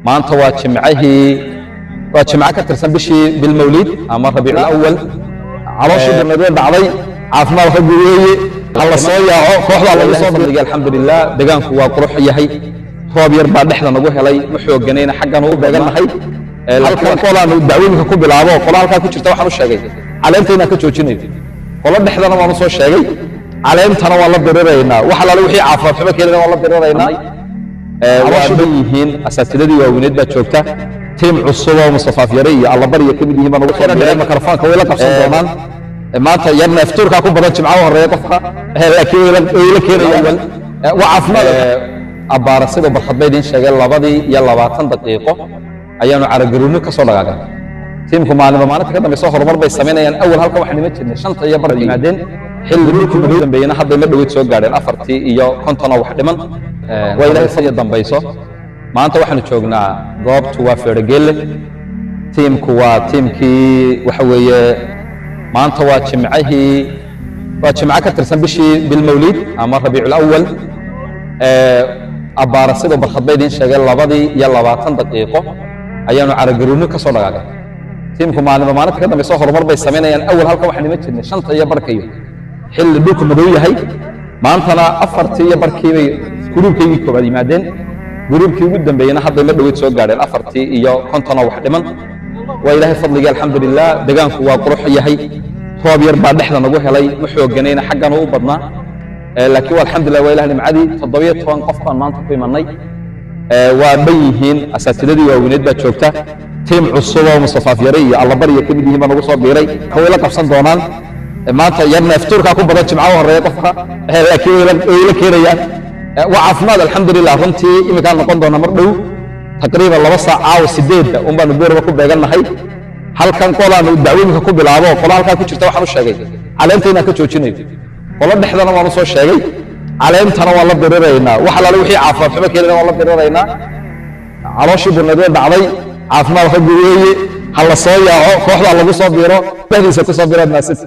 maanta waa jimcaha ka tirsan bishii bilmawlid ama rabiicul awwal calooshii barnaamijyo dhacday caafimaad ka guuleeyay hal soo yaaco kooxda lagu soo bandhigay alxamdulillah deegaanku waa qurux yahay roob yar baa dhexda nagu helay ma xooganayna xaggan u beeganahay halkan qolaanu dacwooyinka ku bilaabo qola halka ku jirta waxaan u sheegay caleentayna ka joojinayo qola dhexdana waan soo sheegay caleentana waa la dirireynaa waxa la wixii caafimaad xumo keenana waa la dirireynaa waxay yihiin asaatidadii waaweyned baa joogta tiim cusub oo Mustafa Fiyare iyo alla bariya kamid yihiin baan ugu soo diray mikrofoonka way la qabsan doonaan maanta yarna iftuurka ku badan jimcaha horeeya qofka laakiin way la keenayaan waa caafimaad abaara sida barxadbaydin sheegay 22 daqiiqo ayaanu caragarowno ka soo dhaqaaqay tiimku maalinta ka dambayso horumar bay sameynayaan awal halka waxa nima jirnay 5 iyo bar yimaadeen xilli dhulku madoo dambeeyna hadda ma dhaweyd soo gaadheen 4 iyo 50 wax dhiman way ilaahay soo dambayso maanta waxaanu joognaa goobtu waa Feergeelle tiimku waa tiimkii waxa weeye maanta waa jimcaha ka tirsan bishii bilmawlid ama rabiicul awwal abaara sida barxadbaydin sheegay 22 daqiiqo ayaanu caragarowno ka soo dhaqaaqay tiimku maalinta ka dambayso horumar bay sameynayaan awal halka waxa nima jirnay 5 iyo barkayo xilli dhulku madoo yahay maantana 4 iyo barkii bay gruubkii koobaad yimaadeen gruubkii ugu dambeeyna hadda ma dhaweyd soo gaadheen 4 iyo 50 wax dhiman waa ilaahay fadliga alxamdulillah deegaanku waa qurux yahay roob yar baa dhexda nagu helay ma xooganayna xaggan u badnaa laakiin alxamdulillah waa ilaahay nimcadii 17 qof baan maanta ku imanay waa bayihiin asaatidadii waaweyned baa joogta tiim cusub oo Mustafa Fiyare iyo alla bariya kamid yihiin baan ugu soo diray way la qabsan doonaan maanta yarna iftuurka ku badan jimcaha horeeya qofka laakiin way la keenayaan waa caafimaad alxamdulillah runtii imika noqon doona mar dhow taqriiban 2 saac oo 8 un baan boorba ku beeganahay halkan qolaanu dacwooyinka ku bilaabo qola halka ku jirta waxaan u sheegay caleentayna ka joojinayo qola dhexdana waan soo sheegay caleentana waa la dirireynaa waxa la wixii caafimaad xumo keenana waa la dirireynaa calooshii barnaamijyo dhacday caafimaad ka guuleeyay hal soo yaaco kooxda lagu soo biro dhexdiisa ku soo biro naasib